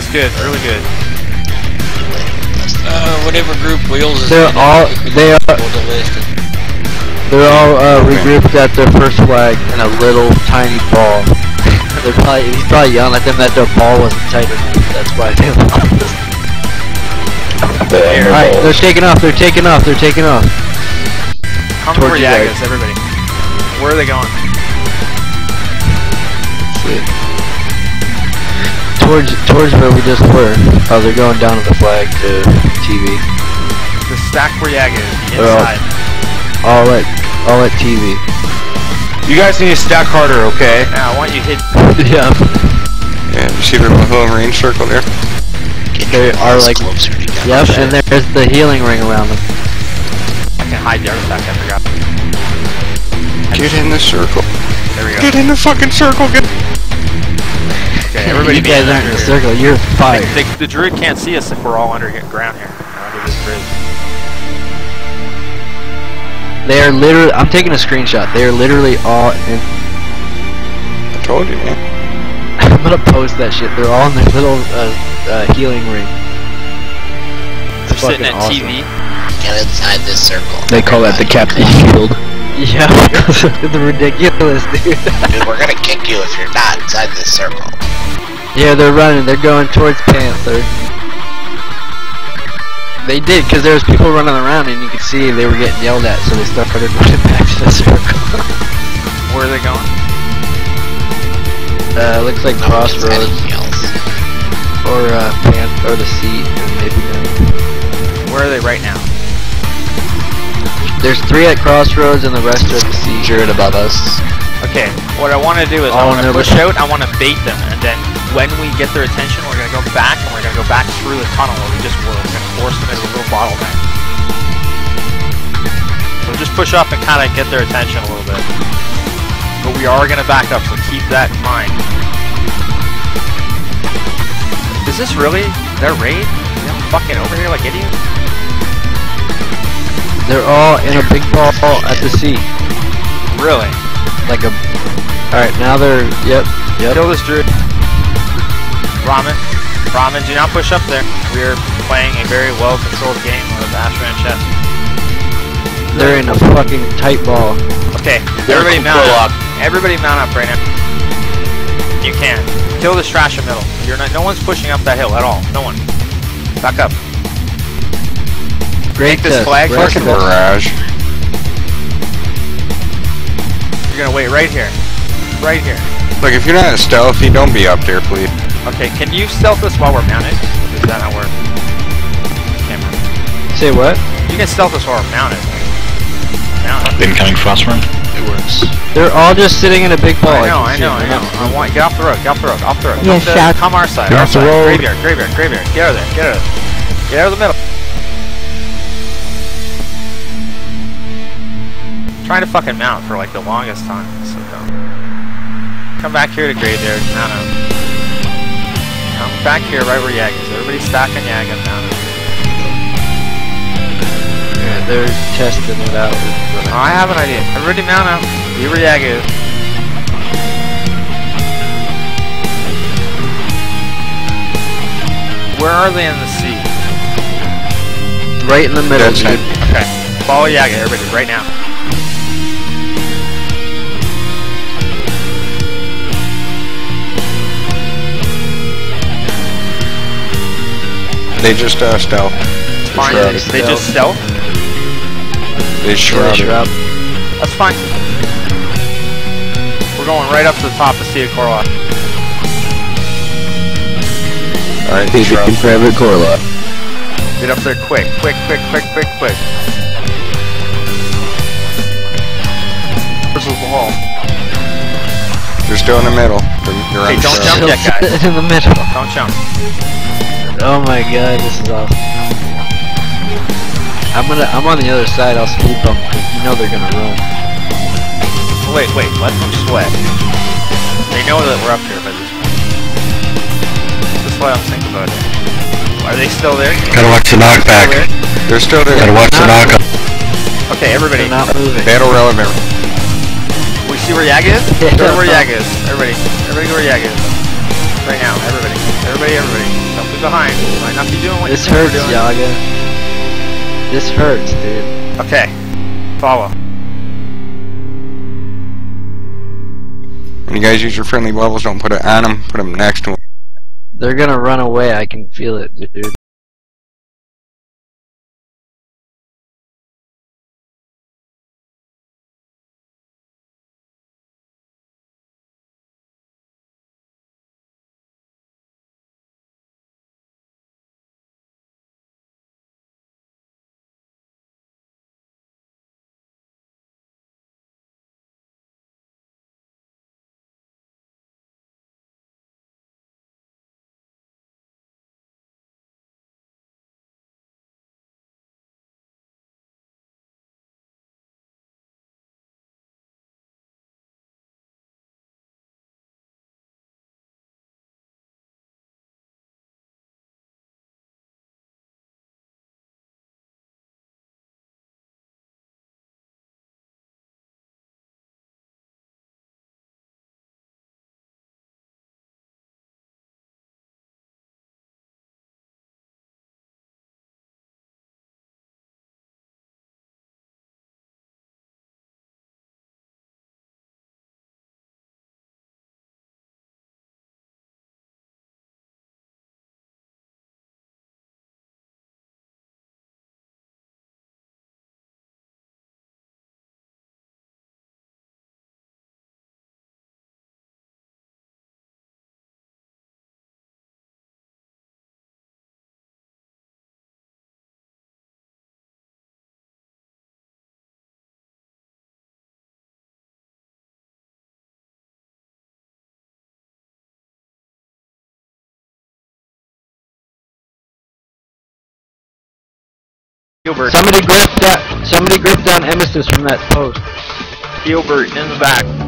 That's good, really good. Whatever group Wheels is they're in, all they're all regrouped at their first flag in a little tiny ball. He's probably yelling at them that their ball wasn't tight enough. That's why they lost. Alright, they're taking off. They're taking off. They're taking off. Come over Yagas, everybody. Where are they going? Towards where we just were. Oh, they're going down to the flag to TV. The stack where Yaga is, inside. All at TV. You guys need to stack harder, okay? Yeah, I want you hit. Yeah. Yeah, you see the little range circle there? They are like. Yep, and there's the healing ring around them. I can hide the artifact, I forgot. Get in the circle. There we go. Get in the fucking circle, get... Okay, everybody you guys aren't in the circle, you're fired. The druid can't see us if we're all underground here. Under this bridge. They are literally, I'm taking a screenshot, they are literally all in... I told you, man. I'm gonna post that shit, they're all in their little healing ring. They're sitting at awesome. TV. Get inside this circle. They call that the captain shield. Yeah, the ridiculous, dude. Dude, we're gonna kick you if you're not inside this circle. Yeah, they're running, they're going towards Panther. They did, because there was people running around and you could see they were getting yelled at, so they started running back to the circle. Where are they going? Looks like Crossroads. Or or the sea, maybe no. Where are they right now? There's 3 at Crossroads and the rest are at the sea. Druid above us. Okay, what I want to do is I want to push out, I want to bait them, and then when we get their attention, we're going to go back, and we're going to go back through the tunnel where we just were. We're going to force them into a little bottleneck. So just push up and kind of get their attention a little bit. But we are going to back up, so keep that in mind. Is this really their raid? They're fucking over here like idiots? They're all in a big ball at the sea. Really? Like a... Alright, now they're... Yep. Kill this druid. Ramen, do not push up there. We are playing a very well-controlled game of Ashran chess. They're in a fucking tight ball. Okay, everybody mount up. Everybody mount up right now. You can. Kill this trash in the middle. You're not. No one's pushing up that hill at all. No one. Back up. Great Take this flag. Fucking barrage. You're gonna wait right here. Right here. Look, if you're not stealthy, don't be up there, please. Okay, can you stealth us while we're mounted? Does that not work? Camera. Say what? You can stealth us while we're mounted. Mounted. Incoming frost run. It works. They're all just sitting in a big ball. I know. I want get off the road. Get off the road. Off the road. Yeah, shout. Come our side. Get Our off the side. road. Graveyard. Get out of there. Get out of there. Get out of the middle. Trying to fucking mount for like the longest time. So dumb. Come back here to graveyard. Mount up. Come back here right where Yag is. Everybody stack on Yag and mount up. Yeah, they're testing it out. Oh, I have an idea. Everybody mount up. Be where Yag is. Where are they in the sea? Right in the middle, dude. Okay. Follow Yaga, everybody, right now. They just stealth. Fine. They just stealth? They shrouded. That's fine. We're going right up to the top of Sea of Korla. Alright, Private Korla. Get up there quick. Where's the wall? They're still in the middle. Hey, don't jump yet, guys. In the middle. Don't jump. Oh my god, this is awesome. I'm on the other side, I'll sweep them, you know they're gonna run. Wait, let them sweat. They know that we're up here by this point. That's why I'm thinking about it. Are they still there? Gotta watch the knockback. They're still there. Gotta watch the knockup. Okay, everybody. They're not moving. Battle relevant. We see where Yag is? Go to where Yag is. Everybody go where Yag is. Right now, everybody. behind. Might not be doing what This you think hurts, we're doing. Yaga. This hurts, dude. Okay. Follow. When you guys use your friendly bubbles, don't put it on them, put them next to them. They're gonna run away, I can feel it, dude. Gilbert. Somebody grip down Emesis from that post. Gilbert in the back.